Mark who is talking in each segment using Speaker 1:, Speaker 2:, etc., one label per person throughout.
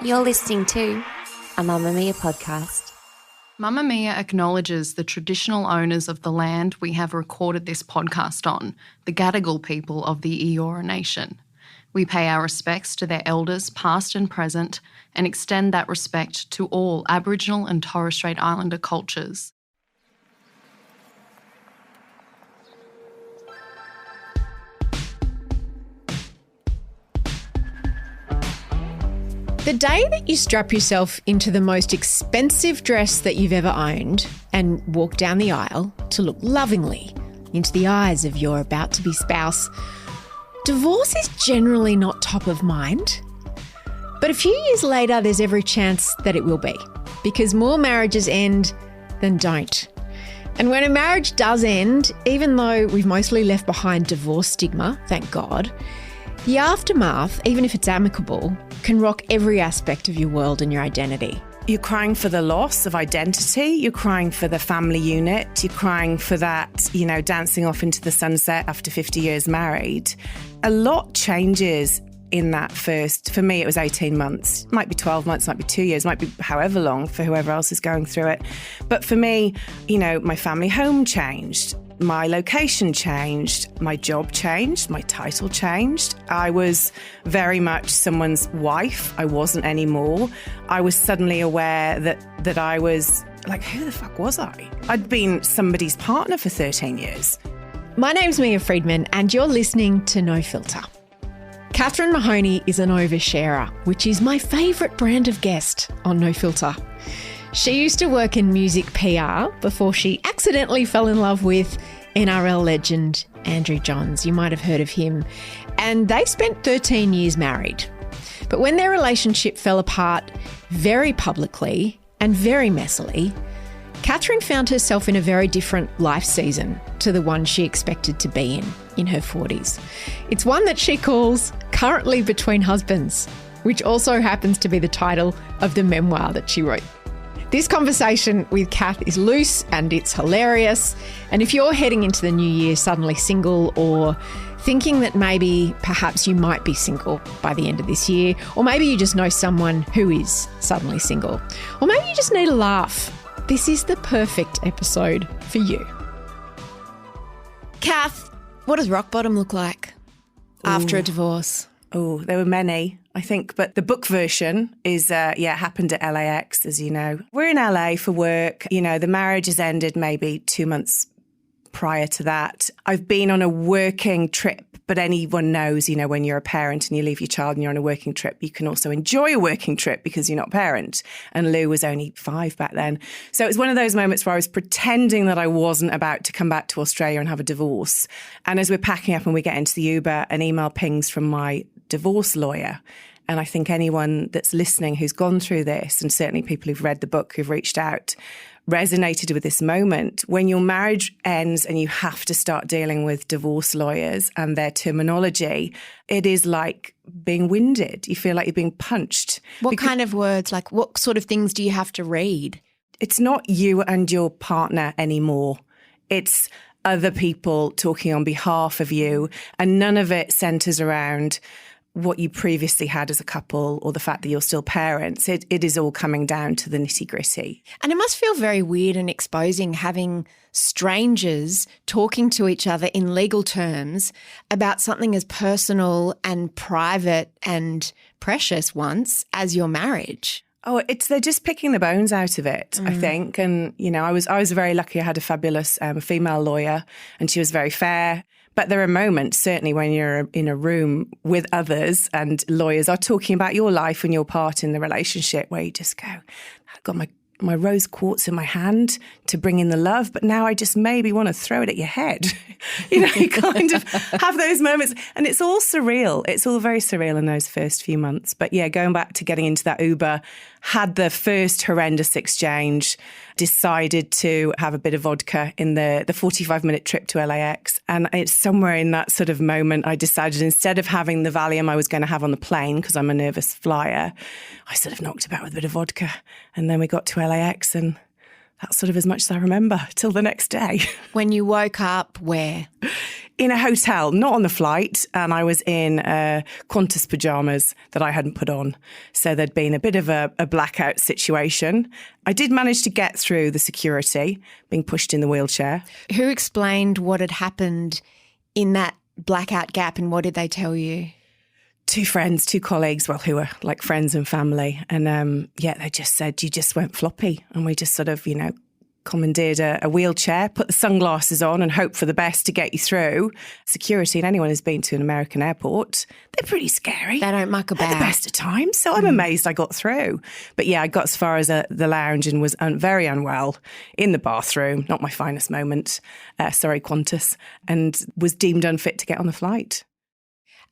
Speaker 1: You're listening to a Mamma Mia podcast.
Speaker 2: Mamma Mia acknowledges the traditional owners of the land we have recorded this podcast on, the Gadigal people of the Eora Nation. We pay our respects to their elders, past and present, and extend that respect to all Aboriginal and Torres Strait Islander cultures.
Speaker 3: The day that you strap yourself into the most expensive dress that you've ever owned and walk down the aisle to look lovingly into the eyes of your about-to-be spouse, divorce is generally not top of mind. But a few years later, there's every chance that it will be, because more marriages end than don't. And when a marriage does end, even though we've mostly left behind divorce stigma, thank God, the aftermath, even if it's amicable, can rock every aspect of your world and your identity.
Speaker 4: You're crying for the loss of identity. You're crying for the family unit. You're crying for that, dancing off into the sunset after 50 years married. A lot changes in that first. For me, it was 18 months. It might be 12 months, might be 2 years, might be however long for whoever else is going through it. But for me, my family home changed. My location changed, my job changed, my title changed. I was very much someone's wife. I wasn't anymore. I was suddenly aware that I was like, who the fuck was I? I'd been somebody's partner for 13 years.
Speaker 3: My name's Mia Friedman and you're listening to No Filter. Cathrine Mahoney is an oversharer, which is my favourite brand of guest on No Filter. She used to work in music PR before she accidentally fell in love with NRL legend Andrew Johns. You might have heard of him. And they spent 13 years married. But when their relationship fell apart very publicly and very messily, Cathrine found herself in a very different life season to the one she expected to be in her 40s. It's one that she calls Currently Between Husbands, which also happens to be the title of the memoir that she wrote. This conversation with Kath is loose and it's hilarious. And if you're heading into the new year suddenly single or thinking that perhaps you might be single by the end of this year, or maybe you just know someone who is suddenly single, or maybe you just need a laugh, this is the perfect episode for you. Kath, what does rock bottom look like after a divorce?
Speaker 4: Oh, there were many, I think. But the book version is, happened at LAX, as you know. We're in LA for work. The marriage has ended maybe 2 months prior to that. I've been on a working trip, but anyone knows, when you're a parent and you leave your child and you're on a working trip, you can also enjoy a working trip because you're not a parent. And Lou was only 5 back then. So it was one of those moments where I was pretending that I wasn't about to come back to Australia and have a divorce. And as we're packing up and we get into the Uber, an email pings from my divorce lawyer. And I think anyone that's listening who's gone through this, and certainly people who've read the book, who've reached out, resonated with this moment. When your marriage ends and you have to start dealing with divorce lawyers and their terminology, it is like being winded. You feel like you're being punched.
Speaker 3: What kind of words? Like what sort of things do you have to read?
Speaker 4: It's not you and your partner anymore. It's other people talking on behalf of you, and none of it centres around what you previously had as a couple or the fact that you're still parents. It is all coming down to the nitty-gritty.
Speaker 3: And it must feel very weird and exposing having strangers talking to each other in legal terms about something as personal and private and precious once as your marriage.
Speaker 4: Oh, they're just picking the bones out of it, I think. And, I was very lucky. I had a fabulous female lawyer and she was very fair. But there are moments, certainly when you're in a room with others and lawyers are talking about your life and your part in the relationship, where you just go, I've got my rose quartz in my hand to bring in the love, but now I just maybe want to throw it at your head. You kind of have those moments. And it's all surreal. It's all very surreal in those first few months. But yeah, going back to getting into that Uber, had the first horrendous exchange, decided to have a bit of vodka in the 45-minute trip to LAX. And it's somewhere in that sort of moment I decided instead of having the Valium I was going to have on the plane, because I'm a nervous flyer, I sort of knocked about with a bit of vodka. And then we got to LAX and that's sort of as much as I remember till the next day.
Speaker 3: When you woke up, where?
Speaker 4: in a hotel, not on the flight, and I was in Qantas pyjamas that I hadn't put on. So there'd been a bit of a blackout situation. I did manage to get through the security, being pushed in the wheelchair.
Speaker 3: Who explained what had happened in that blackout gap, and what did they tell you?
Speaker 4: 2 friends, 2 colleagues, well, who were like friends and family. And they just said, you just went floppy. And we just sort of, commandeered a wheelchair, put the sunglasses on and hope for the best to get you through. Security, and anyone who's been to an American airport, they're pretty scary.
Speaker 3: They don't muck about.
Speaker 4: At the best of times. So I'm amazed I got through. But yeah, I got as far as the lounge and was very unwell in the bathroom. Not my finest moment. Sorry, Qantas. And was deemed unfit to get on the flight.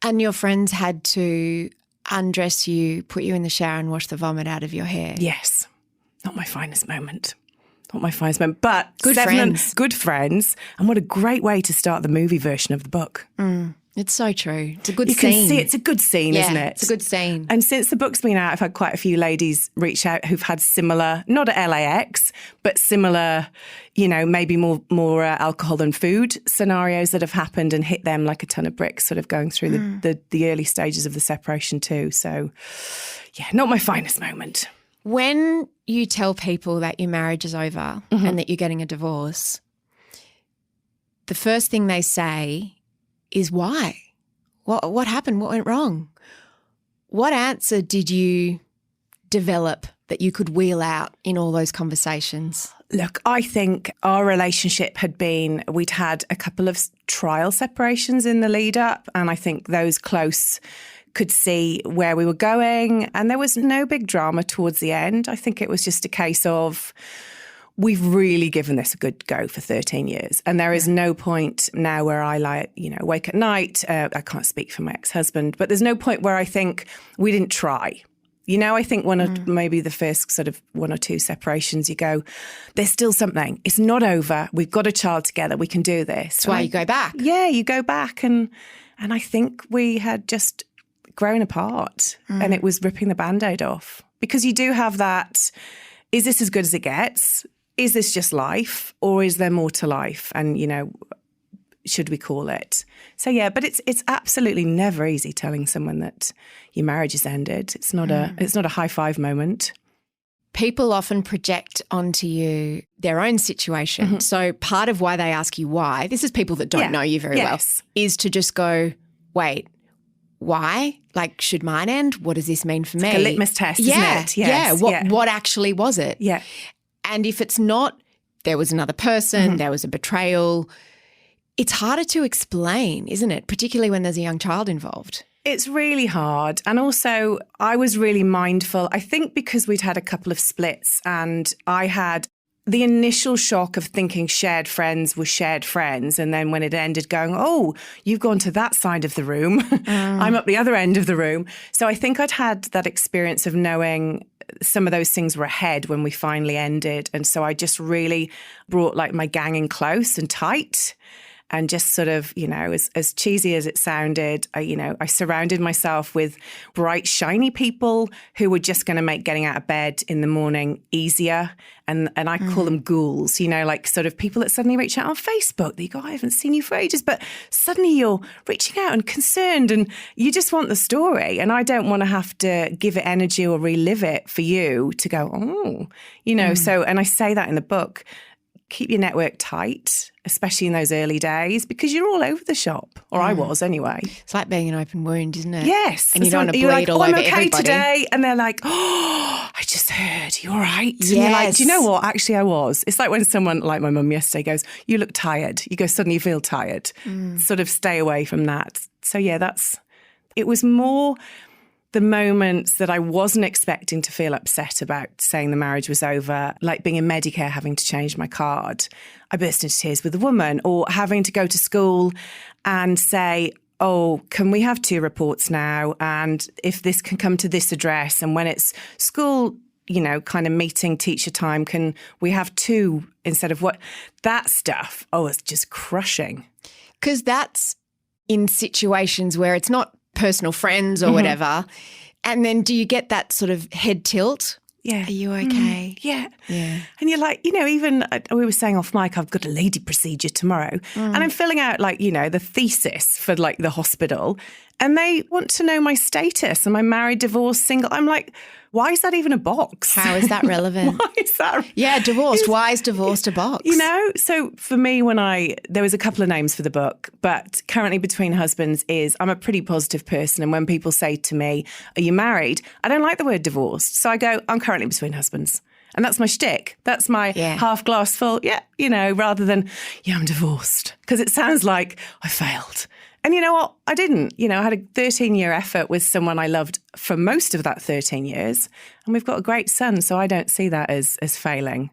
Speaker 3: And your friends had to undress you, put you in the shower and wash the vomit out of your hair.
Speaker 4: Yes. Not my finest moment. Not my finest moment. But
Speaker 3: good friends.
Speaker 4: Good friends. And what a great way to start the movie version of the book.
Speaker 3: It's so true. It's a good scene.
Speaker 4: You can see it's a good scene, isn't it?
Speaker 3: It's a good scene.
Speaker 4: And since the book's been out, I've had quite a few ladies reach out who've had similar, not at LAX, but similar, maybe more alcohol than food scenarios that have happened and hit them like a ton of bricks, sort of going through the early stages of the separation too. So, yeah, not my finest moment.
Speaker 3: When you tell people that your marriage is over and that you're getting a divorce, the first thing they say is why? What happened? What went wrong? What answer did you develop that you could wheel out in all those conversations?
Speaker 4: Look, I think our relationship we'd had a couple of trial separations in the lead up, and I think those close could see where we were going, and there was no big drama towards the end. I think it was just a case of we've really given this a good go for 13 years. And there is no point now where I wake at night. I can't speak for my ex-husband, but there's no point where I think we didn't try. I think maybe the first sort of 1 or 2 separations, you go, there's still something. It's not over. We've got a child together. We can do this.
Speaker 3: That's why you go back.
Speaker 4: Yeah, you go back. And I think we had just grown apart and it was ripping the Band-Aid off. Because you do have that, is this as good as it gets? Is this just life, or is there more to life? And, should we call it? So, yeah, but it's absolutely never easy telling someone that your marriage has ended. It's not a high five moment.
Speaker 3: People often project onto you their own situation. So part of why they ask you why, this is people that don't know you very well, is to just go, wait, why? Like, should mine end? What does this mean for me?
Speaker 4: Like a litmus test, isn't it? Yes.
Speaker 3: What actually was it?
Speaker 4: Yeah.
Speaker 3: And if it's not, there was another person, there was a betrayal, it's harder to explain, isn't it? Particularly when there's a young child involved.
Speaker 4: It's really hard. And also, I was really mindful, I think because we'd had a couple of splits and I had the initial shock of thinking shared friends were shared friends. And then when it ended going, oh, you've gone to that side of the room. I'm up the other end of the room. So I think I'd had that experience of knowing some of those things were ahead when we finally ended. And so I just really brought like my gang in close and tight. And just sort of, as cheesy as it sounded, I surrounded myself with bright, shiny people who were just going to make getting out of bed in the morning easier. And I call them ghouls, like sort of people that suddenly reach out on Facebook. They go, I haven't seen you for ages, but suddenly you're reaching out and concerned and you just want the story. And I don't want to have to give it energy or relive it for you to go, So, and I say that in the book. Keep your network tight, especially in those early days, because you're all over the shop, or I was anyway.
Speaker 3: It's like being an open wound, isn't it?
Speaker 4: Yes.
Speaker 3: And you don't want to bleed all over everybody.
Speaker 4: I'm okay today. And they're like, oh, I just heard, you all right?
Speaker 3: Yes.
Speaker 4: And you're like, do you know what? Actually, I was. It's like when someone, like my mum yesterday, goes, you look tired. You go, suddenly you feel tired. Sort of stay away from that. So yeah, it was more the moments that I wasn't expecting to feel upset about saying the marriage was over, like being in Medicare, having to change my card. I burst into tears with a woman, or having to go to school and say, oh, can we have 2 reports now? And if this can come to this address, and when it's school, kind of meeting teacher time, can we have 2 instead of what? That stuff, it's just crushing.
Speaker 3: Because that's in situations where it's not personal friends or whatever. And then do you get that sort of head tilt
Speaker 4: Yeah.
Speaker 3: Are you okay?
Speaker 4: Yeah.
Speaker 3: Yeah.
Speaker 4: And you're like, even we were saying off mic, I've got a lady procedure tomorrow. And I'm filling out the thesis for the hospital. And they want to know my status. Am I married, divorced, single? I'm like, why is that even a box?
Speaker 3: How is that relevant?
Speaker 4: Why is that?
Speaker 3: Yeah, divorced. Why is divorced a box?
Speaker 4: So for me, there was a couple of names for the book, but currently Between Husbands I'm a pretty positive person. And when people say to me, are you married? I don't like the word divorced. So I go, I'm currently between husbands. And that's my shtick. That's my half glass full. Yeah, rather than, I'm divorced. Because it sounds like I failed. And you know what? I didn't. I had a 13-year effort with someone I loved for most of that 13 years. And we've got a great son. So I don't see that as failing.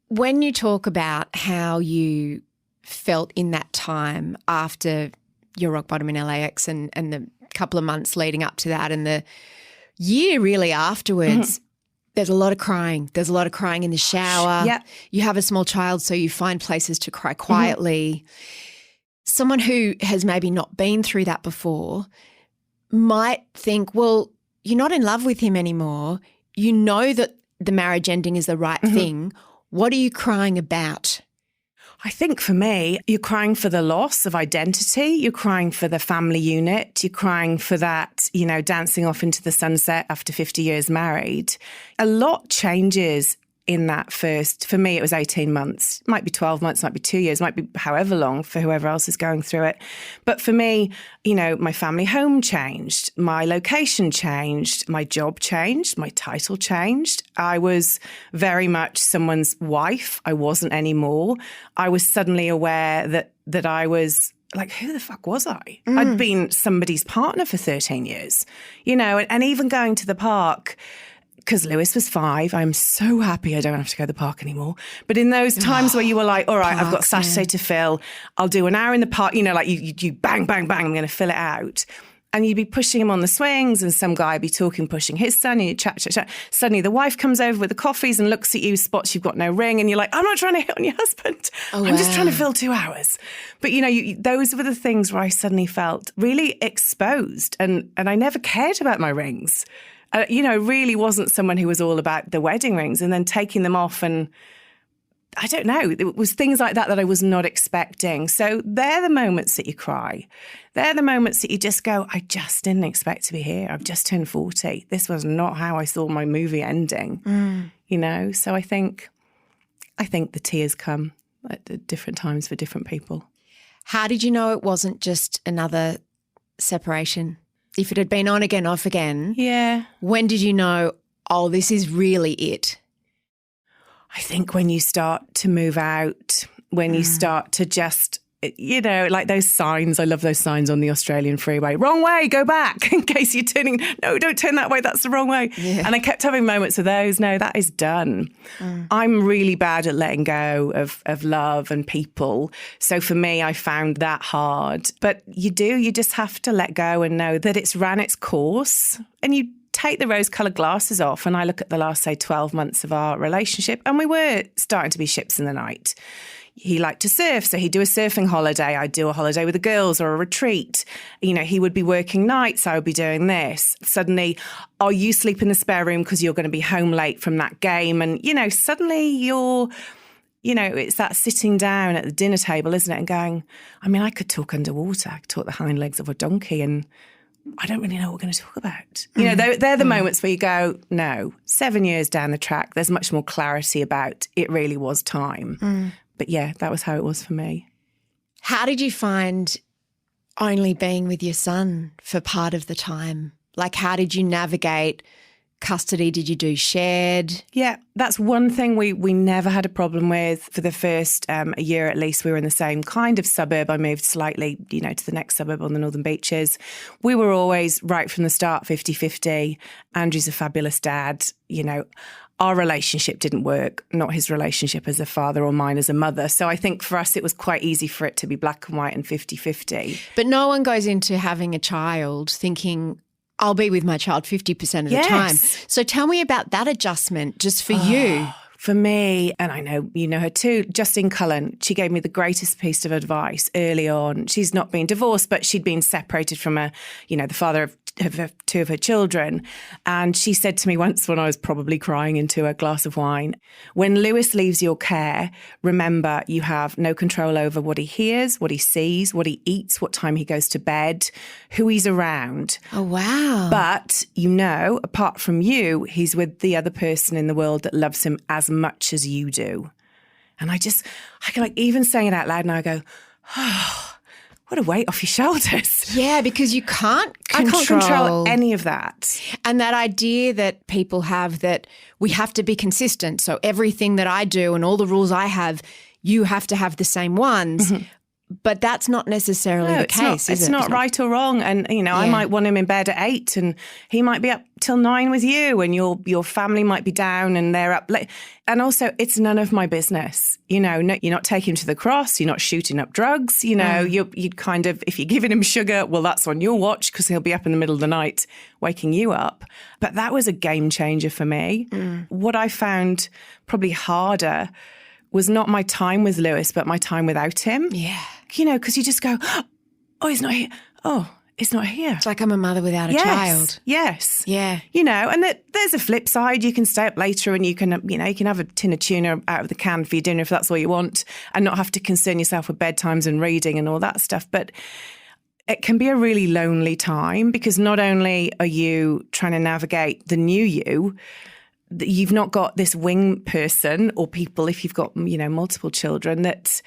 Speaker 3: When you talk about how you felt in that time after your rock bottom in LAX and the couple of months leading up to that and the year really afterwards, there's a lot of crying. There's a lot of crying in the shower.
Speaker 4: Yeah.
Speaker 3: You have a small child, so you find places to cry quietly. Someone who has maybe not been through that before might think, well, you're not in love with him anymore. You know that the marriage ending is the right thing. What are you crying about?
Speaker 4: I think for me, you're crying for the loss of identity. You're crying for the family unit. You're crying for that, dancing off into the sunset after 50 years married. A lot changes in that first, for me, it was 18 months. It might be 12 months, might be 2 years, might be however long for whoever else is going through it. But for me, my family home changed, my location changed, my job changed, my title changed. I was very much someone's wife. I wasn't anymore. I was suddenly aware that I was like, who the fuck was I? I'd been somebody's partner for 13 years, and even going to the park, because Lewis was 5, I'm so happy I don't have to go to the park anymore. But in those times where you were like, all right, I've got Saturday to fill, I'll do an hour in the park, you bang, bang, bang, I'm going to fill it out. And you'd be pushing him on the swings and some guy would be pushing his son and you chat. Suddenly the wife comes over with the coffees and looks at you, spots you've got no ring and you're like, I'm not trying to hit on your husband. I'm just trying to fill 2 hours. But, those were the things where I suddenly felt really exposed and I never cared about my rings. Really wasn't someone who was all about the wedding rings and then taking them off. And I don't know, it was things like that I was not expecting. So they're the moments that you cry. They're the moments that you just go, I just didn't expect to be here. I've just turned 40. This was not how I saw my movie ending, So I think the tears come at different times for different people.
Speaker 3: How did you know it wasn't just another separation? If it had been on again, off again, when did you know, oh, this is really it?
Speaker 4: I think when you start to move out, when you start to just, like those signs, I love those signs on the Australian freeway, wrong way, go back, in case you're turning, no, don't turn that way, that's the wrong way. Yeah. And I kept having moments of those, no, that is done. I'm really bad at letting go of love and people. So for me, I found that hard. But you just have to let go and know that it's ran its course and you take the rose-coloured glasses off and I look at the last, say, 12 months of our relationship and we were starting to be ships in the night. He liked to surf, so he'd do a surfing holiday. I'd do a holiday with the girls or a retreat. He would be working nights. I would be doing this. Suddenly, you sleep in the spare room because you're going to be home late from that game. And, suddenly you're, it's that sitting down at the dinner table, isn't it? And going, I could talk underwater. I could talk the hind legs of a donkey and I don't really know what we're going to talk about. They're the moments where you go, no, 7 years down the track, there's much more clarity about it really was time. But yeah, that was how it was for me.
Speaker 3: How did you find only being with your son for part of the time? Like, how did you navigate custody? Did you do shared?
Speaker 4: Yeah, that's one thing we never had a problem with. For the first a year at least, we were in the same kind of suburb. I moved slightly, to the next suburb on the Northern Beaches. We were always, right from the start, 50-50. Andrew's a fabulous dad, Our relationship didn't work, not his relationship as a father or mine as a mother. So I think for us it was quite easy for it to be black and white and 50-50.
Speaker 3: But no one goes into having a child thinking, I'll be with my child 50% of the time. So tell me about that adjustment just for you.
Speaker 4: For me, and I know you know her too, Justine Cullen, she gave me the greatest piece of advice early on. She's not been divorced, but she'd been separated from the father of two of her children. And she said to me once when I was probably crying into a glass of wine, when Lewis leaves your care, remember you have no control over what he hears, what he sees, what he eats, what time he goes to bed, who he's around.
Speaker 3: Oh, wow.
Speaker 4: But, apart from you, he's with the other person in the world that loves him as much as you do. And I can like even saying it out loud now, I go, oh, what a weight off your shoulders.
Speaker 3: Yeah, because you can't
Speaker 4: I can't control any of that.
Speaker 3: And that idea that people have that we have to be consistent. So everything that I do and all the rules I have, you have to have the same ones. Mm-hmm. But that's not necessarily the case, is it?
Speaker 4: It's not right or wrong. And, I might want him in bed at 8 and he might be up till 9 with you and your family might be down and they're up late. And also, it's none of my business. You're not taking him to the cross. You're not shooting up drugs. You'd kind of, if you're giving him sugar, well, that's on your watch because he'll be up in the middle of the night waking you up. But that was a game changer for me. What I found probably harder was not my time with Lewis, but my time without him.
Speaker 3: Yeah.
Speaker 4: Because you just go, oh, he's not here. Oh, it's not here.
Speaker 3: It's like I'm a mother without a child.
Speaker 4: Yes.
Speaker 3: Yeah.
Speaker 4: And there's a flip side. You can stay up later and you can have a tin of tuna out of the can for your dinner if that's all you want and not have to concern yourself with bedtimes and reading and all that stuff. But it can be a really lonely time because not only are you trying to navigate the new you, you've not got this wing person or people, if you've got, multiple children, that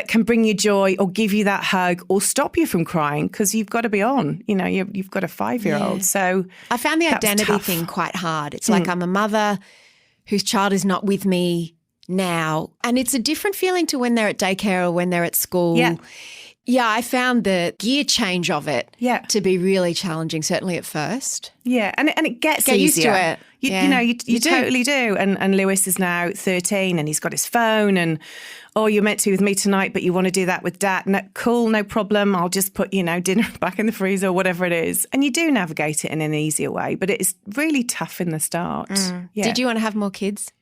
Speaker 4: can bring you joy or give you that hug or stop you from crying because you've got to be on. You've got a 5-year-old.
Speaker 3: Yeah.
Speaker 4: So
Speaker 3: I found the identity thing quite hard. It's like I'm a mother whose child is not with me now. And it's a different feeling to when they're at daycare or when they're at school.
Speaker 4: Yeah.
Speaker 3: Yeah, I found the gear change of it to be really challenging, certainly at first.
Speaker 4: Yeah, and it gets
Speaker 3: Get
Speaker 4: easier.
Speaker 3: used to it.
Speaker 4: You totally do. And Lewis is now 13 and he's got his phone and, you're meant to be with me tonight, but you want to do that with Dad. No, cool, no problem. I'll just put, dinner back in the freezer or whatever it is. And you do navigate it in an easier way, but it's really tough in the start. Yeah.
Speaker 3: Did you want to have more kids?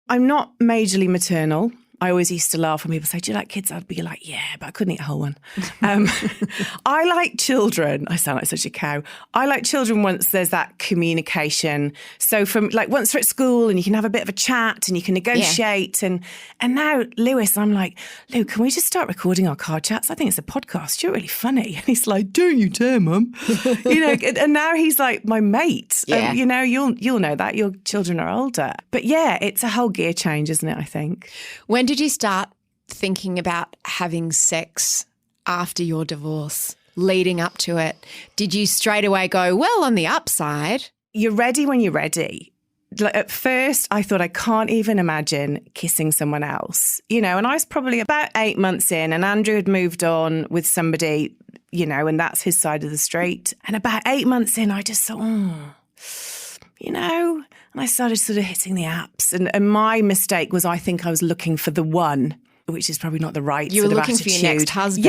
Speaker 4: I'm not majorly maternal. I always used to laugh when people say, do you like kids? I'd be like, yeah, but I couldn't eat a whole one. I like children. I sound like such a cow. I like children once there's that communication. So from like once they're at school and you can have a bit of a chat and you can negotiate. Yeah. And now Lewis, I'm like, Lou, can we just start recording our car chats? I think it's a podcast. You're really funny. And he's like, don't you dare, Mum. And now he's like my mate.
Speaker 3: Yeah.
Speaker 4: You'll know that. Your children are older. But yeah, it's a whole gear change, isn't it, I think?
Speaker 3: When did you start thinking about having sex after your divorce, leading up to it? Did you straight away go, well, on the upside?
Speaker 4: You're ready when you're ready. Like at first, I thought I can't even imagine kissing someone else, and I was probably about 8 months in and Andrew had moved on with somebody, and that's his side of the street. And about 8 months in, I just thought, and I started sort of hitting the apps. And my mistake was I think I was looking for the one, which is probably not the right
Speaker 3: You were
Speaker 4: sort of
Speaker 3: looking
Speaker 4: attitude.
Speaker 3: for your next husband.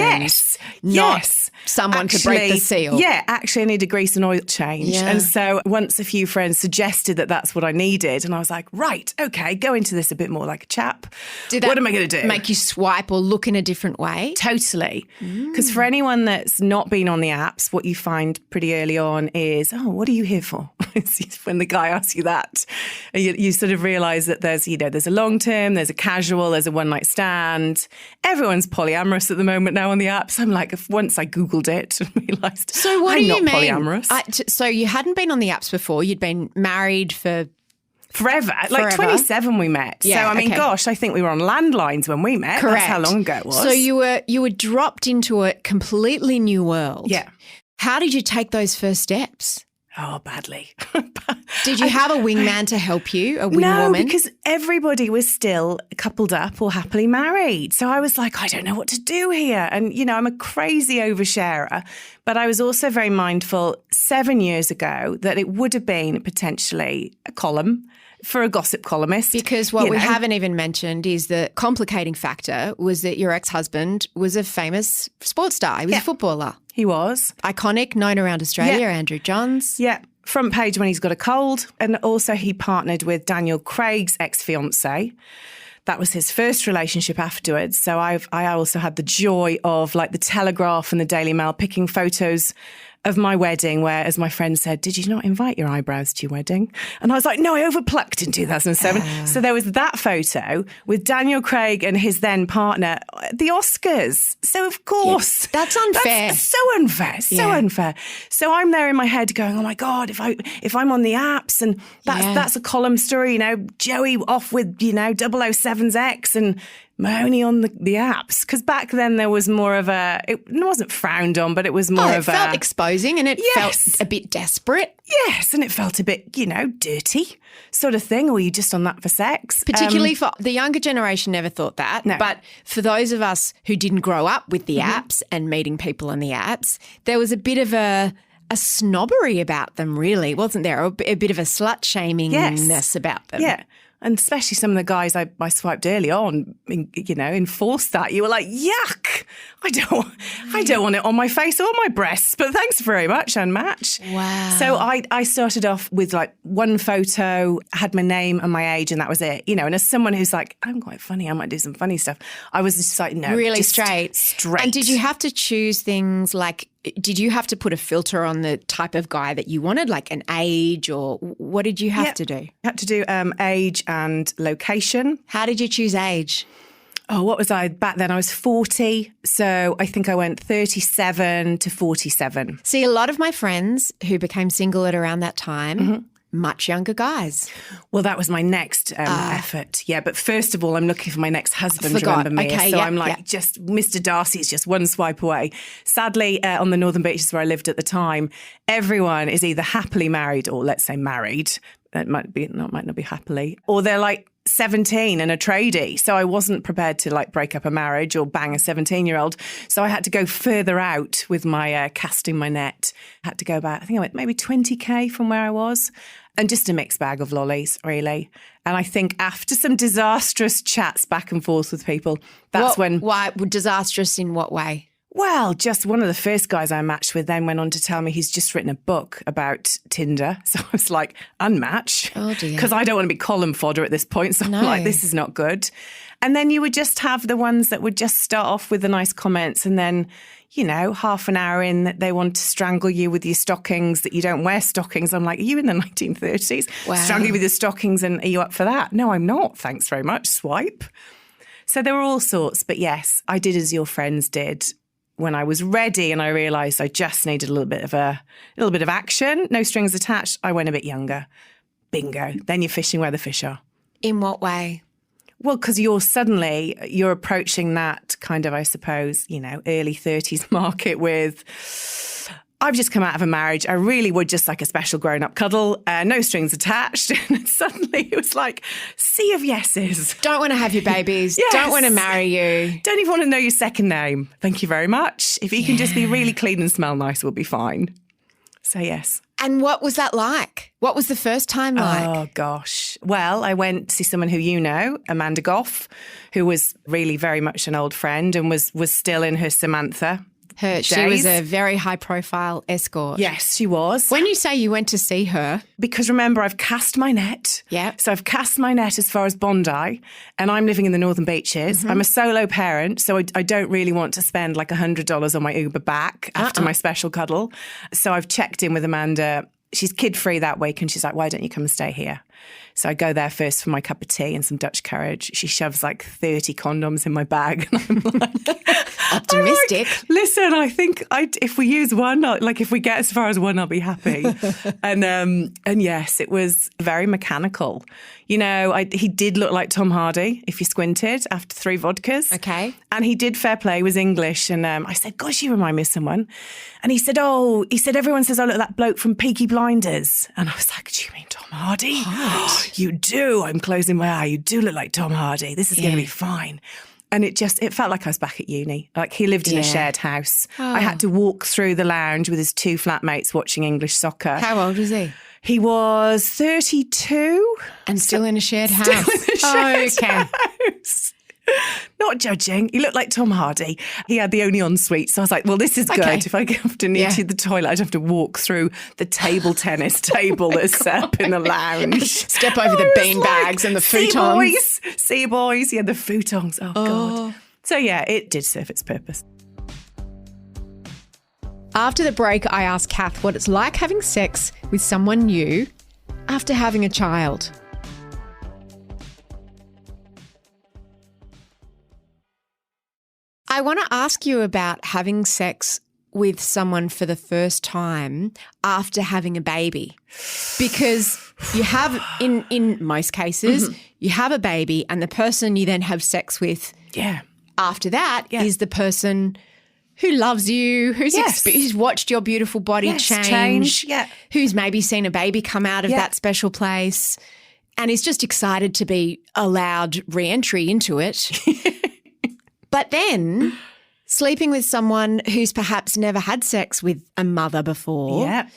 Speaker 4: Yes.
Speaker 3: Someone to break the seal.
Speaker 4: Yeah, actually I need a grease and oil change.
Speaker 3: Yeah.
Speaker 4: And so once a few friends suggested that that's what I needed, and I was like, right, okay, go into this a bit more like a chap. What am I going to do?
Speaker 3: Make you swipe or look in a different way?
Speaker 4: Totally. Because for anyone that's not been on the apps, what you find pretty early on is, what are you here for? When the guy asks you that, you sort of realise that there's a long term, there's a casual, there's a one night stand. Everyone's polyamorous at the moment now on the apps. I'm like, once I Googled it and realised
Speaker 3: so what
Speaker 4: I'm
Speaker 3: do you
Speaker 4: not
Speaker 3: mean?
Speaker 4: polyamorous.
Speaker 3: So you hadn't been on the apps before. You'd been married for
Speaker 4: Forever. Like 27 we met.
Speaker 3: Yeah,
Speaker 4: so, I mean, gosh, I think we were on landlines when we met.
Speaker 3: Correct.
Speaker 4: That's how long ago it was.
Speaker 3: So you were dropped into a completely new world.
Speaker 4: Yeah.
Speaker 3: How did you take those first steps?
Speaker 4: Oh, badly.
Speaker 3: Did you have a wingman to help you, a wing
Speaker 4: No,
Speaker 3: woman?
Speaker 4: because everybody was still coupled up or happily married. So I was like, I don't know what to do here. And, I'm a crazy oversharer. But I was also very mindful 7 years ago that it would have been potentially a column for a gossip columnist.
Speaker 3: Because what we haven't even mentioned is the complicating factor was that your ex-husband was a famous sports star. He was a footballer.
Speaker 4: He was.
Speaker 3: Iconic, known around Australia, Andrew Johns.
Speaker 4: Yeah. Front page when he's got a cold. And also he partnered with Daniel Craig's ex-fiancée. That was his first relationship afterwards. So I also had the joy of like the Telegraph and the Daily Mail picking photos of my wedding where, as my friend said, did you not invite your eyebrows to your wedding? And I was like, no, I overplucked in 2007. So there was that photo with Daniel Craig and his then partner at the Oscars. So of course.
Speaker 3: That's unfair.
Speaker 4: That's so unfair. So unfair. So I'm there in my head going, oh my God, if I'm on the apps and that's a column story, Joey off with, 007's X and Mahoney on the apps. Because back then there was more of it wasn't frowned on, but it was more
Speaker 3: it felt exposing and it felt a bit desperate.
Speaker 4: Yes, and it felt a bit, dirty sort of thing. Or you just on that for sex?
Speaker 3: Particularly for the younger generation never thought that.
Speaker 4: No.
Speaker 3: But for those of us who didn't grow up with the apps and meeting people on the apps, there was a bit of a snobbery about them, really, wasn't there? A bit of a slut-shamingness about them.
Speaker 4: Yeah. And especially some of the guys I swiped early on, enforced that. You were like, yuck, I don't want it on my face or my breasts, but thanks very much, unmatch.
Speaker 3: Wow.
Speaker 4: So I started off with like one photo, had my name and my age, and that was it. And as someone who's like, I'm quite funny, I might do some funny stuff, I was just like, no.
Speaker 3: Really
Speaker 4: just
Speaker 3: straight. And did you have to choose things like, did you have to put a filter on the type of guy that you wanted, like an age, or what did you have to do?
Speaker 4: I had to do age and location.
Speaker 3: How did you choose age?
Speaker 4: Oh, what was I? Back then I was 40. So I think I went 37 to 47.
Speaker 3: See, a lot of my friends who became single at around that time, much younger guys.
Speaker 4: Well, that was my next effort. Yeah, but first of all, I'm looking for my next husband, remember me.
Speaker 3: Okay,
Speaker 4: so I'm like, just Mr. Darcy's just one swipe away. Sadly, on the Northern Beaches where I lived at the time, everyone is either happily married or let's say married. It might not be happily. Or they're like 17 and a tradie. So I wasn't prepared to like break up a marriage or bang a 17-year-old. So I had to go further out with my casting my net. I had to go about, I think I went maybe 20K from where I was. And just a mixed bag of lollies, really. And I think after some disastrous chats back and forth with people,
Speaker 3: Why? Disastrous in what way?
Speaker 4: Well, just one of the first guys I matched with then went on to tell me he's just written a book about Tinder. So I was like, unmatch.
Speaker 3: Oh, dear.
Speaker 4: Because I don't want to be column fodder at this point. So I'm like, this is not good. And then you would just have the ones that would just start off with the nice comments and then, half an hour in that they want to strangle you with your stockings, that you don't wear stockings. I'm like, are you in the 1930s?
Speaker 3: Wow.
Speaker 4: Strangle you with your stockings and are you up for that? No, I'm not. Thanks very much. Swipe. So there were all sorts. But yes, I did as your friends did. When I was ready and I realised I just needed a little bit of action, no strings attached, I went a bit younger. Bingo. Then you're fishing where the fish are.
Speaker 3: In what way?
Speaker 4: Well, because you're approaching that kind of, I suppose, early 30s market with, I've just come out of a marriage. I really would just like a special grown-up cuddle, no strings attached. And suddenly it was like, sea of yeses.
Speaker 3: Don't want to have your babies.
Speaker 4: Yes.
Speaker 3: Don't want to marry you.
Speaker 4: Don't even want to know your second name. Thank you very much. If you can just be really clean and smell nice, we'll be fine. So yes.
Speaker 3: And what was that like? What was the first time like?
Speaker 4: Oh, gosh. Well, I went to see someone who Amanda Goff, who was really very much an old friend and was still in her Samantha
Speaker 3: She was a very high-profile escort.
Speaker 4: Yes, she was.
Speaker 3: When you say you went to see her...
Speaker 4: Because remember, I've cast my net.
Speaker 3: Yeah.
Speaker 4: So I've cast my net as far as Bondi, and I'm living in the Northern Beaches. Mm-hmm. I'm a solo parent, so I don't really want to spend like $100 on my Uber back after my special cuddle. So I've checked in with Amanda. She's kid-free that week, and she's like, why don't you come and stay here? So I go there first for my cup of tea and some Dutch courage. She shoves like 30 condoms in my bag. And I'm like...
Speaker 3: Optimistic.
Speaker 4: Like, listen, I think if we use one, if we get as far as one, I'll be happy. And yes, it was very mechanical. He did look like Tom Hardy if you squinted after 3 vodkas.
Speaker 3: Okay.
Speaker 4: And he did, fair play, was English. And I said, gosh, you remind me of someone. And he said, everyone says I look like that bloke from Peaky Blinders. And I was like, do you mean Tom Hardy? Oh, you do. I'm closing my eye. You do look like Tom Hardy. This is going to be fine. And it felt like I was back at uni. Like he lived in a shared house. Oh. I had to walk through the lounge with his 2 flatmates watching English soccer.
Speaker 3: How old was he?
Speaker 4: He was 32.
Speaker 3: And still in a shared house.
Speaker 4: Still in a shared house. Not judging. He looked like Tom Hardy. He had the only ensuite. So I was like, well, this is good. If I have to need to the toilet, I'd have to walk through the table tennis table that's set up in the lounge.
Speaker 3: Step over the bean bags and the futons.
Speaker 4: See boys. Yeah, the futons. Oh, God. So yeah, it did serve its purpose.
Speaker 3: After the break, I asked Kath what it's like having sex with someone new after having a child. I want to ask you about having sex with someone for the first time after having a baby, because you have, in most cases, you have a baby and the person you then have sex with after that is the person who loves you, who's watched your beautiful body change, who's maybe seen a baby come out of that special place and is just excited to be allowed re-entry into it. But then sleeping with someone who's perhaps never had sex with a mother before.
Speaker 4: Yeah.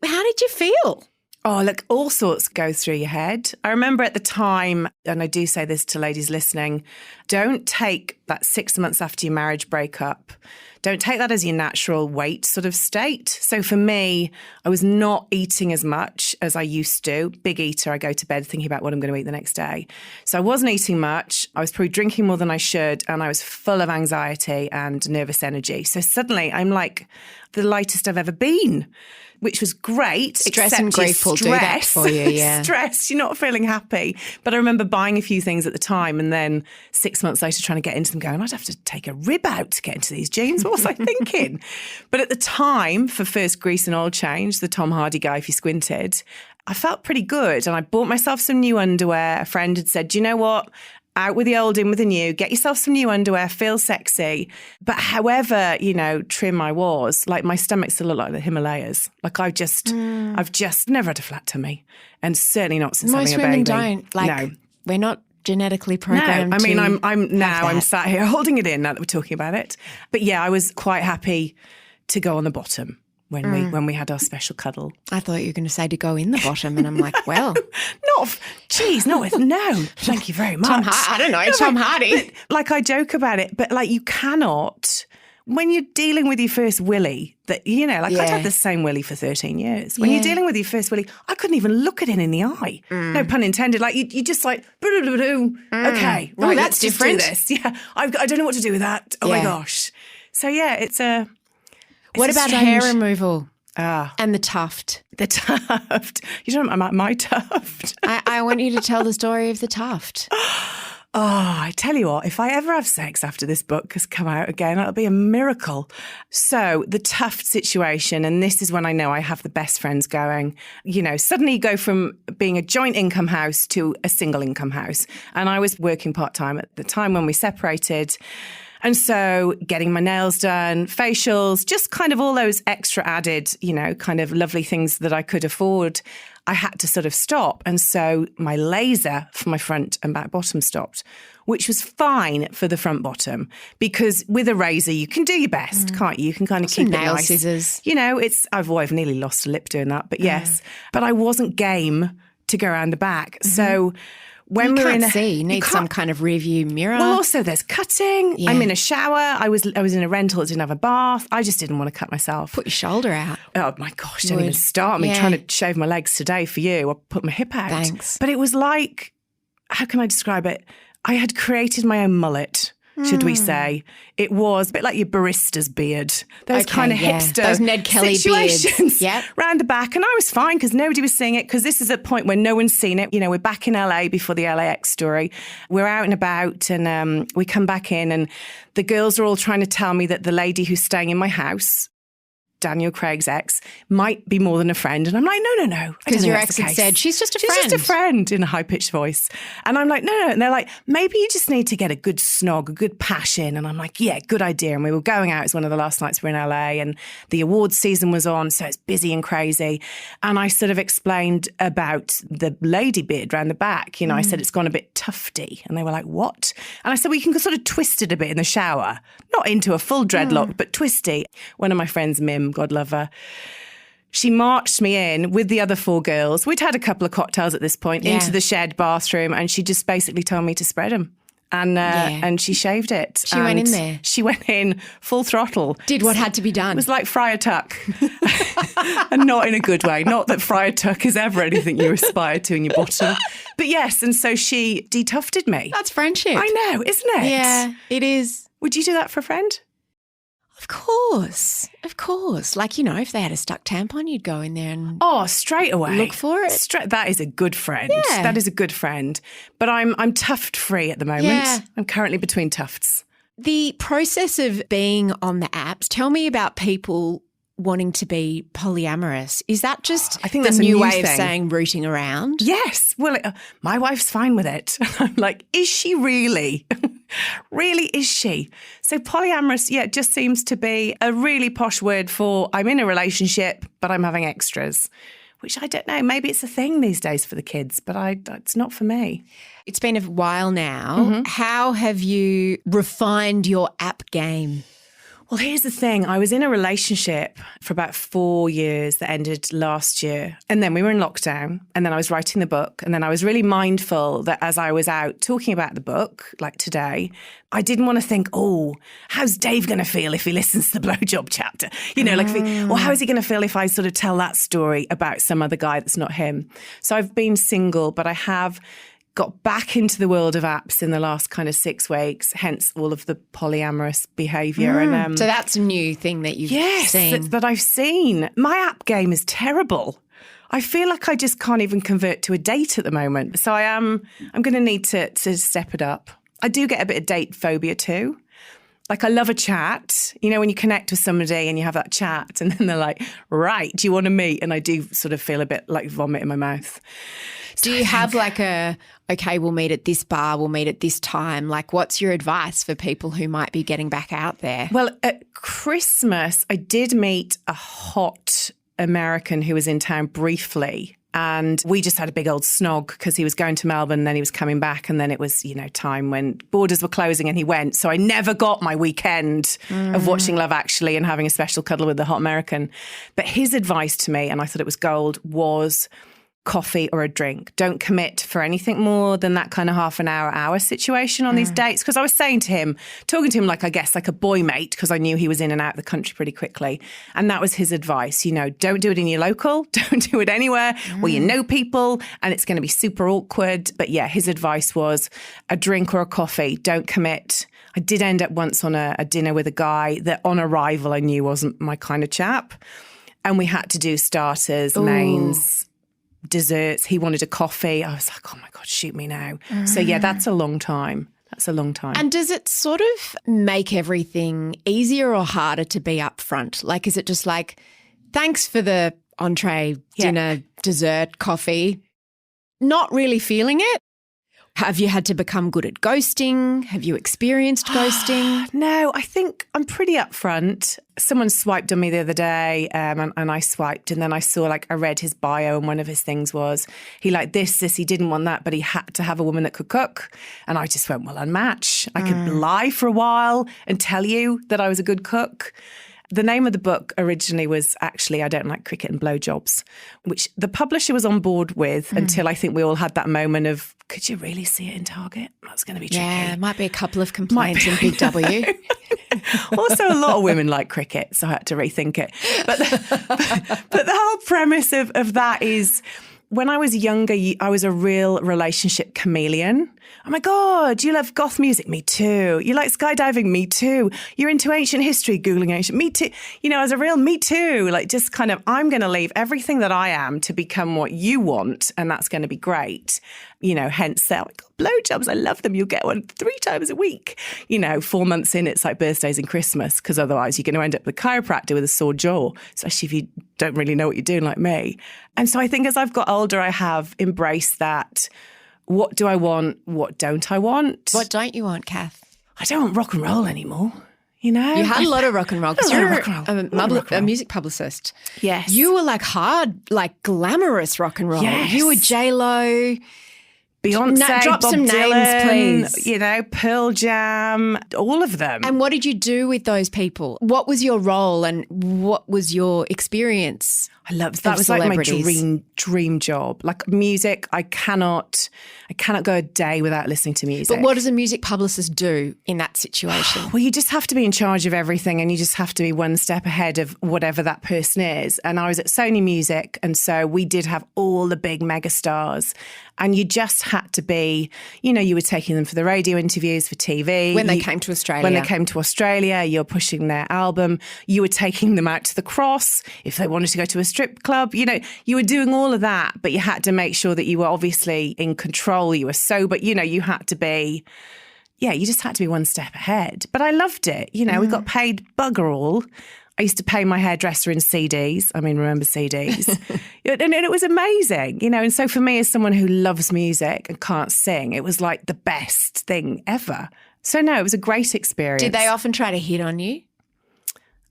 Speaker 3: How did you feel?
Speaker 4: Oh, look, all sorts go through your head. I remember at the time, and I do say this to ladies listening, don't take that 6 months after your marriage breakup, don't take that as your natural weight sort of state. So for me, I was not eating as much as I used to. Big eater, I go to bed thinking about what I'm going to eat the next day. So I wasn't eating much. I was probably drinking more than I should, and I was full of anxiety and nervous energy. So suddenly I'm like the lightest I've ever been, which was great.
Speaker 3: Stress and grief will do that for you, yeah.
Speaker 4: Stress, you're not feeling happy. But I remember buying a few things at the time and then 6 months later trying to get into them going, I'd have to take a rib out to get into these jeans. What was I thinking? But at the time, for first grease and oil change, the Tom Hardy guy, if you squinted, I felt pretty good. And I bought myself some new underwear. A friend had said, do you know what? Out with the old, in with the new, get yourself some new underwear, feel sexy. But however, trim I was, like my stomach still looked like the Himalayas. Like I've just never had a flat tummy. And certainly not since
Speaker 3: Most
Speaker 4: having a baby.
Speaker 3: Most women don't.
Speaker 4: No.
Speaker 3: We're not genetically programmed.
Speaker 4: No, I mean, I'm sat here holding it in now that we're talking about it. But yeah, I was quite happy to go on the bottom when we had our special cuddle.
Speaker 3: I thought you were going to say to go in the bottom, and I'm like, well.
Speaker 4: no, thank you very much.
Speaker 3: Tom Hardy.
Speaker 4: Like I joke about it, but like you cannot, when you're dealing with your first willy, that, I'd had the same willy for 13 years. When you're dealing with your first willy, I couldn't even look it in the eye. No pun intended. Like you just like, okay, right,
Speaker 3: that's different.
Speaker 4: Let's do this. Yeah, I don't know what to do with that. Oh my gosh. So yeah, it's a...
Speaker 3: What about hair removal?
Speaker 4: Ah.
Speaker 3: And the tuft.
Speaker 4: The tuft. You don't know about my tuft.
Speaker 3: I want you to tell the story of the tuft.
Speaker 4: Oh, I tell you what, if I ever have sex after this book has come out again, it'll be a miracle. So the tuft situation, and this is when I know I have the best friends going, suddenly you go from being a joint income house to a single income house. And I was working part-time at the time when we separated. And so getting my nails done, facials, just kind of all those extra added, kind of lovely things that I could afford, I had to sort of stop. And so my laser for my front and back bottom stopped, which was fine for the front bottom, because with a razor, you can do your best, can't you? You can kind of keep it
Speaker 3: nail
Speaker 4: nice.
Speaker 3: Scissors.
Speaker 4: I've nearly lost a lip doing that, but yes. But I wasn't game to go around the back. So... When
Speaker 3: you can't see. You need some kind of rear view mirror.
Speaker 4: Well, also there's cutting. Yeah. I'm in a shower. I was in a rental that didn't have a bath. I just didn't want to cut myself.
Speaker 3: Put your shoulder out.
Speaker 4: Oh my gosh, don't even start me trying to shave my legs today for you. I put my hip out.
Speaker 3: Thanks.
Speaker 4: But it was like, how can I describe it? I had created my own mullet. Should we say. It was a bit like your barista's beard. Those kind of hipster
Speaker 3: those Ned Kelly
Speaker 4: situations
Speaker 3: beards.
Speaker 4: round the back. And I was fine because nobody was seeing it, because this is a point where no one's seen it. We're back in LA before the LAX story. We're out and about, and we come back in, and the girls are all trying to tell me that the lady who's staying in my house, Daniel Craig's ex, might be more than a friend. And I'm like, no.
Speaker 3: Because your ex had said, she's just a friend.
Speaker 4: She's just a friend, in a high-pitched voice. And I'm like, no. And they're like, maybe you just need to get a good snog, a good passion. And I'm like, yeah, good idea. And we were going out. It was one of the last nights we were in LA, and the awards season was on, so it's busy and crazy. And I sort of explained about the lady beard around the back. I said, it's gone a bit tufty. And they were like, what? And I said, well, you can sort of twist it a bit in the shower. Not into a full dreadlock, but twisty. One of my friends, Mim, God love her, she marched me in with the other 4 girls. We'd had a couple of cocktails at this point, into the shared bathroom, and she just basically told me to spread them. And she shaved it.
Speaker 3: She went in there.
Speaker 4: She went in full throttle.
Speaker 3: Did what had to be done.
Speaker 4: It was like Friar Tuck. And not in a good way. Not that Friar Tuck is ever anything you aspire to in your bottom. But yes, and so she detufted me.
Speaker 3: That's friendship.
Speaker 4: I know, isn't it?
Speaker 3: Yeah, it is.
Speaker 4: Would you do that for a friend?
Speaker 3: Of course. Like, if they had a stuck tampon, you'd go in there and
Speaker 4: straight away
Speaker 3: look for it.
Speaker 4: That is a good friend.
Speaker 3: Yeah.
Speaker 4: That is a good friend. But I'm tuft free at the moment.
Speaker 3: Yeah.
Speaker 4: I'm currently between tufts.
Speaker 3: The process of being on the apps, tell me about people wanting to be polyamorous. Is that just
Speaker 4: I think
Speaker 3: the
Speaker 4: that's a
Speaker 3: new
Speaker 4: new
Speaker 3: way of
Speaker 4: thing.
Speaker 3: saying rooting around?
Speaker 4: Yes. Well, my wife's fine with it. I'm like, is she really? Really, is she? So polyamorous, it just seems to be a really posh word for I'm in a relationship, but I'm having extras, which I don't know. Maybe it's a thing these days for the kids, but it's not for me.
Speaker 3: It's been a while now.
Speaker 4: Mm-hmm.
Speaker 3: How have you refined your app game?
Speaker 4: Well, here's the thing. I was in a relationship for about 4 years that ended last year. And then we were in lockdown. And then I was writing the book. And then I was really mindful that as I was out talking about the book, like today, I didn't want to think, how's Dave going to feel if he listens to the blowjob chapter? Or how is he going to feel if I sort of tell that story about some other guy that's not him? So I've been single, but I have got back into the world of apps in the last kind of 6 weeks, hence all of the polyamorous behaviour. And
Speaker 3: So that's a new thing that you've seen.
Speaker 4: that I've seen. My app game is terrible. I feel like I just can't even convert to a date at the moment. So I'm going to need to step it up. I do get a bit of date phobia too. Like I love a chat, when you connect with somebody and you have that chat and then they're like, right, do you want to meet? And I do sort of feel a bit like vomit in my mouth.
Speaker 3: Do you have like okay, we'll meet at this bar, we'll meet at this time? Like what's your advice for people who might be getting back out there?
Speaker 4: Well, at Christmas, I did meet a hot American who was in town briefly. And we just had a big old snog because he was going to Melbourne and then he was coming back. And then it was, time when borders were closing and he went. So I never got my weekend of watching Love Actually and having a special cuddle with the hot American. But his advice to me, and I thought it was gold, was coffee or a drink. Don't commit for anything more than that kind of half an hour situation on these dates. Because I was saying to him, talking to him like, I guess, like a boy mate, because I knew he was in and out of the country pretty quickly. And that was his advice. Don't do it in your local. Don't do it anywhere where you know people and it's going to be super awkward. But yeah, his advice was a drink or a coffee. Don't commit. I did end up once on a dinner with a guy that on arrival I knew wasn't my kind of chap. And we had to do starters, mains, desserts. He wanted a coffee. I was like, oh my God, shoot me now. So yeah, that's a long time. And does it sort of make everything easier or harder to be upfront? Like, is it just like, thanks for the entree, dinner, dessert, coffee, not really feeling it? Have you had to become good at ghosting? Have you experienced ghosting? No, I think I'm pretty upfront. Someone swiped on me the other day and I swiped and then I saw I read his bio and one of his things was he liked this, he didn't want that, but he had to have a woman that could cook. And I just went, well, unmatch. I could lie for a while and tell you that I was a good cook. The name of the book originally was actually I Don't Like Cricket and Blowjobs, which the publisher was on board with until I think we all had that moment of, could you really see it in Target? That's going to be tricky.
Speaker 3: Yeah, might be a couple of complaints in Big W.
Speaker 4: Also, a lot of women like cricket, so I had to rethink it. But the whole premise of that is, when I was younger, I was a real relationship chameleon. Oh my God, you love goth music? Me too. You like skydiving? Me too. You're into ancient history? Googling ancient? Me too. As a real me too, just kind of, I'm going to leave everything that I am to become what you want, and that's going to be great. Hence they're like, blowjobs, I love them. You'll get one 3 times a week. 4 months in, it's like birthdays and Christmas, because otherwise you're going to end up with a chiropractor with a sore jaw, especially if you don't really know what you're doing like me. And so I think as I've got older, I have embraced that. What do I want? What don't I want?
Speaker 3: What don't you want, Kath?
Speaker 4: I don't want rock and roll anymore. You
Speaker 3: had a lot of rock and roll because you're
Speaker 4: a
Speaker 3: music publicist.
Speaker 4: Yes.
Speaker 3: You were hard, glamorous rock and roll.
Speaker 4: Yes.
Speaker 3: You were J-Lo.
Speaker 4: Beyonce,
Speaker 3: drop
Speaker 4: Bob
Speaker 3: some
Speaker 4: Dylan,
Speaker 3: names, please.
Speaker 4: Pearl Jam, all of them.
Speaker 3: And what did you do with those people? What was your role and what was your experience?
Speaker 4: that was like my dream job. Like music, I cannot go a day without listening to music.
Speaker 3: But what does a music publicist do in that situation?
Speaker 4: Well, you just have to be in charge of everything, and you just have to be one step ahead of whatever that person is. And I was at Sony Music, and so we did have all the big mega stars, and you just had to be, you were taking them for the radio interviews, for TV.
Speaker 3: When they came to Australia.
Speaker 4: When they came to Australia, you're pushing their album. You were taking them out to the Cross if they wanted to go to a strip club. You were doing all of that, but you had to make sure that you were obviously in control. You were sober. You had to be, you just had to be one step ahead. But I loved it. We got paid bugger all. I used to pay my hairdresser in CDs. I mean, remember CDs? and it was amazing, And so for me, as someone who loves music and can't sing, it was like the best thing ever. So no, it was a great experience.
Speaker 3: Did they often try to hit on you?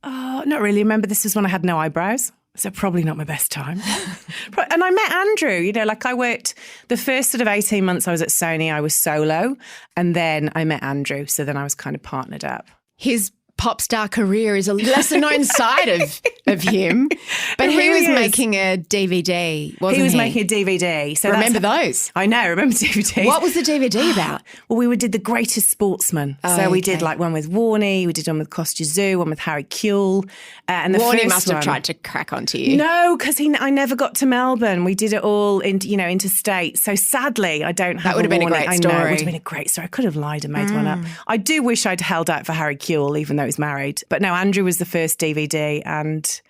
Speaker 4: Not really. Remember, this was when I had no eyebrows. So probably not my best time. And I met Andrew, I worked the first sort of 18 months I was at Sony, I was solo. And then I met Andrew. So then I was kind of partnered up.
Speaker 3: His pop star career is a lesser known side of him. But he was making a DVD, wasn't he?
Speaker 4: He was making a DVD. So
Speaker 3: remember those?
Speaker 4: I know, remember DVDs.
Speaker 3: What was the DVD about?
Speaker 4: Well, we did the greatest sportsmen. So we did like one with Warney, we did one with Kostya Zoo, one with Harry Kewell. And the
Speaker 3: Warney
Speaker 4: first
Speaker 3: must have tried to crack onto you.
Speaker 4: No, because I never got to Melbourne. We did it all interstate. So sadly, I don't have
Speaker 3: That would have been a great story.
Speaker 4: I know, it would have been a great story. I could have lied and made one up. I do wish I'd held out for Harry Kewell, even though he's married. But no, Andrew was the first DVD. And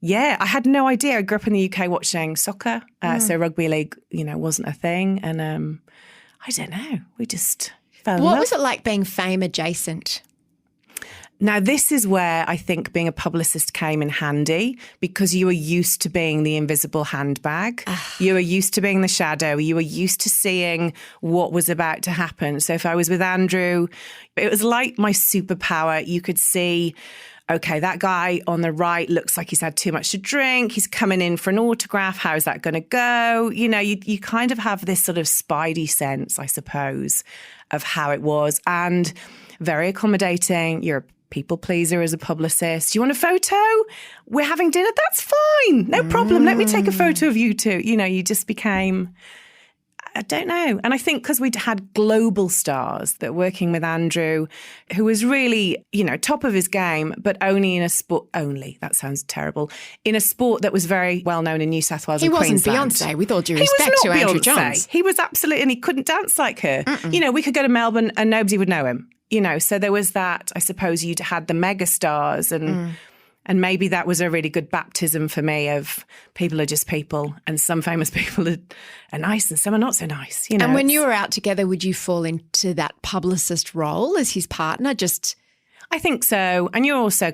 Speaker 4: I had no idea. I grew up in the UK watching soccer. So rugby league, wasn't a thing. And I don't know. We just fell in love.
Speaker 3: What was it like being fame adjacent?
Speaker 4: Now, this is where I think being a publicist came in handy, because you were used to being the invisible handbag. You were used to being the shadow. You were used to seeing what was about to happen. So if I was with Andrew, it was like my superpower. You could see, okay, that guy on the right looks like he's had too much to drink. He's coming in for an autograph. How's that going to go? You kind of have this sort of spidey sense, I suppose, of how it was. And very accommodating. You're a people pleaser as a publicist. You want a photo? We're having dinner? That's fine. No problem. Let me take a photo of you two. You just became, I don't know. And I think because we'd had global stars that working with Andrew, who was really, top of his game, but only in a sport, that sounds terrible, in a sport that was very well known in New South Wales and Queensland.
Speaker 3: He wasn't Beyonce, with all due respect to Andrew Johns.
Speaker 4: He was absolutely, and he couldn't dance like her. We could go to Melbourne and nobody would know him. So there was that, I suppose you'd had the mega stars and maybe that was a really good baptism for me of people are just people, and some famous people are nice and some are not so nice.
Speaker 3: And when you were out together, would you fall into that publicist role as his partner?
Speaker 4: I think so. And you're also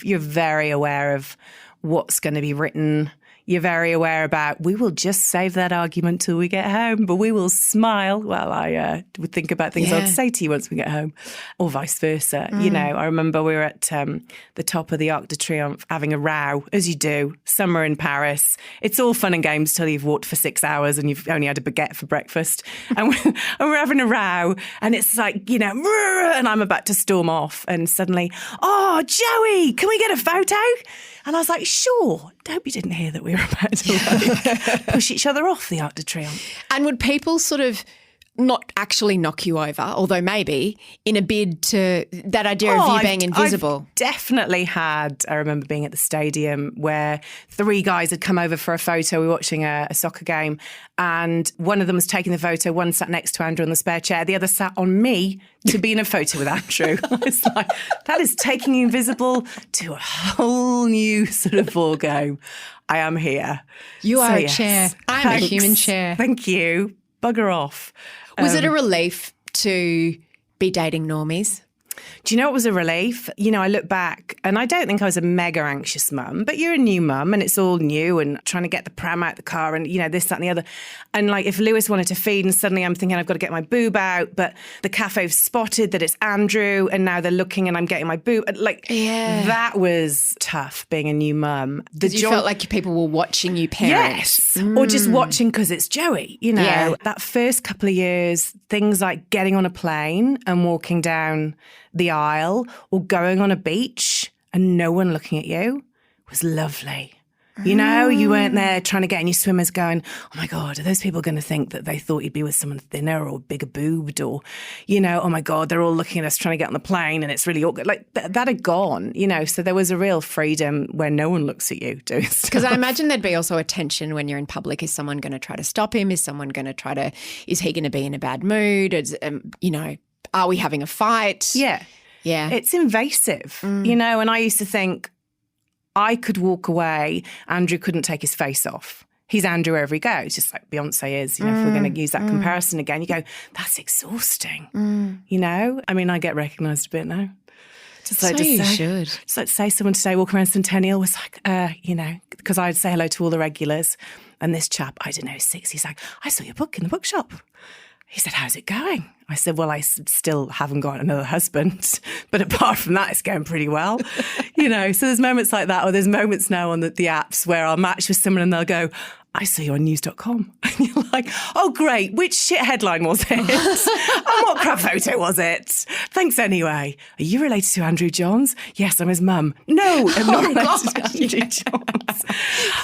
Speaker 4: you're very aware of what's going to be written. You're very aware about, we will just save that argument till we get home, but we will smile while I would think about things I'd say to you once we get home, or vice versa. I remember we were at the top of the Arc de Triomphe having a row, as you do, summer in Paris. It's all fun and games till you've walked for 6 hours and you've only had a baguette for breakfast. And we're having a row, and it's like, and I'm about to storm off, and suddenly, oh, Joey, can we get a photo? And I was like, sure. I hope you didn't hear that we were about to push each other off the Arc de Triomphe.
Speaker 3: And would people sort of not actually knock you over, although maybe, in a bid to that idea of you being invisible?
Speaker 4: I've definitely had, I remember being at the stadium where 3 guys had come over for a photo. We were watching a soccer game, and one of them was taking the photo. One sat next to Andrew on the spare chair. The other sat on me to be in a photo with Andrew. I was like, that is taking invisible to a whole new sort of ballgame. I am here.
Speaker 3: You are a chair. I'm a human chair.
Speaker 4: Thank you. Bugger off.
Speaker 3: Was it a relief to be dating normies?
Speaker 4: Do you know what was a relief? I look back and I don't think I was a mega anxious mum, but you're a new mum and it's all new and trying to get the pram out the car and, this, that and the other. And like if Lewis wanted to feed and suddenly I'm thinking I've got to get my boob out, but the cafe've spotted that it's Andrew and now they're looking and I'm getting my boob. That was tough being a new mum.
Speaker 3: You felt like people were watching you parent.
Speaker 4: Yes. Or just watching because it's Joey, That first couple of years, things like getting on a plane and walking down the aisle or going on a beach and no one looking at you was lovely. You know, you weren't there trying to get any swimmers going, oh my God, are those people going to think that they thought you'd be with someone thinner or bigger boobed, or, you know, oh my God, they're all looking at us trying to get on the plane and it's really awkward. Like that had gone, you know, so there was a real freedom where no one looks at you doing stuff.
Speaker 3: Because I imagine there'd be also a tension when you're in public. Is someone going to try to stop him? Is he going to be in a bad mood? You know, are we having a fight?
Speaker 4: Yeah.
Speaker 3: Yeah.
Speaker 4: It's invasive, you know, and I used to think, I could walk away. Andrew couldn't take his face off. He's Andrew wherever he goes, just like Beyonce is. You know, if we're going to use that comparison again, you go, that's exhausting. You know, I mean, I get recognised a bit now. Just like
Speaker 3: should.
Speaker 4: Just like to say someone today walking around Centennial was like, you know, because I'd say hello to all the regulars, and this chap, I don't know, 6, he's like, I saw your book in the bookshop. He said, how's it going? I said, well, I still haven't got another husband. But apart from that, it's going pretty well. You know, so there's moments like that, or there's moments now on the apps where I'll match with someone and they'll go, I saw you on news.com. And you're like, oh, great. Which shit headline was it? And what crap photo was it? Thanks anyway. Are you related to Andrew Johns? Yes, I'm his mum. No, I'm not related to Andrew Johns.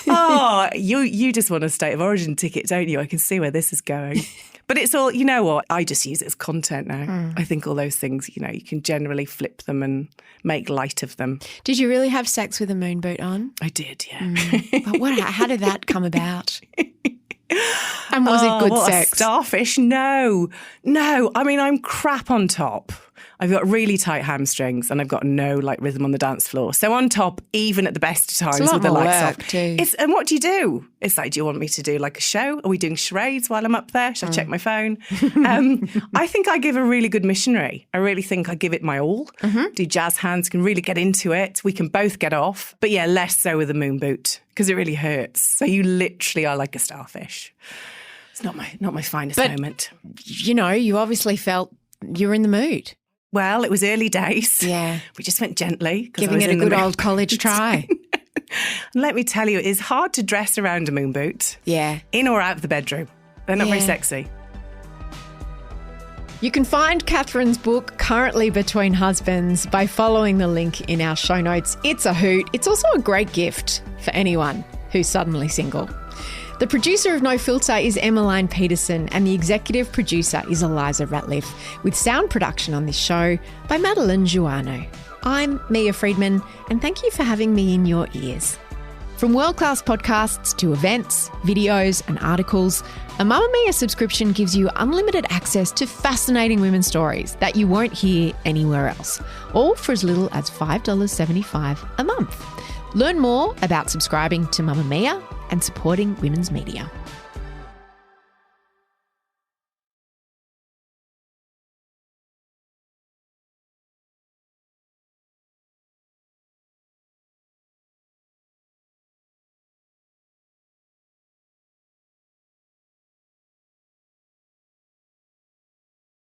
Speaker 4: Oh, you just want a state of origin ticket, don't you? I can see where this is going. But it's all, you know what, I just use it as content now. I think all those things, you know, you can generally flip them and make light of them.
Speaker 3: Did you really have sex with a moon boot on?
Speaker 4: I did, yeah.
Speaker 3: But how did that come about? And was it good sex?
Speaker 4: Starfish? No. I mean, I'm crap on top. I've got really tight hamstrings and I've got no like rhythm on the dance floor. So on top, even at the best of times with the lights off.
Speaker 3: Too.
Speaker 4: And what do you do? It's like, do you want me to do like a show? Are we doing charades while I'm up there? Should I check my phone? I think I give a really good missionary. I really think I give it my all. Do jazz hands, can really get into it. We can both get off. But yeah, less so with a moon boot because it really hurts. So you literally are like a starfish. It's not my finest moment.
Speaker 3: You know, you obviously felt you were in the mood.
Speaker 4: Well, it was early days.
Speaker 3: Yeah.
Speaker 4: We just went gently.
Speaker 3: Giving it a good old college try.
Speaker 4: And let me tell you, it is hard to dress around a moon boot.
Speaker 3: Yeah.
Speaker 4: In or out of the bedroom. They're not very sexy.
Speaker 3: You can find Cathrine's book, Currently Between Husbands, by following the link in our show notes. It's a hoot. It's also a great gift for anyone who's suddenly single. The producer of No Filter is Emmeline Peterson and the executive producer is Eliza Ratliff, with sound production on this show by Madeline Juano. I'm Mia Friedman and thank you for having me in your ears. From world-class podcasts to events, videos and articles, a Mamma Mia subscription gives you unlimited access to fascinating women's stories that you won't hear anywhere else, all for as little as $5.75 a month. Learn more about subscribing to Mamma Mia and supporting women's media.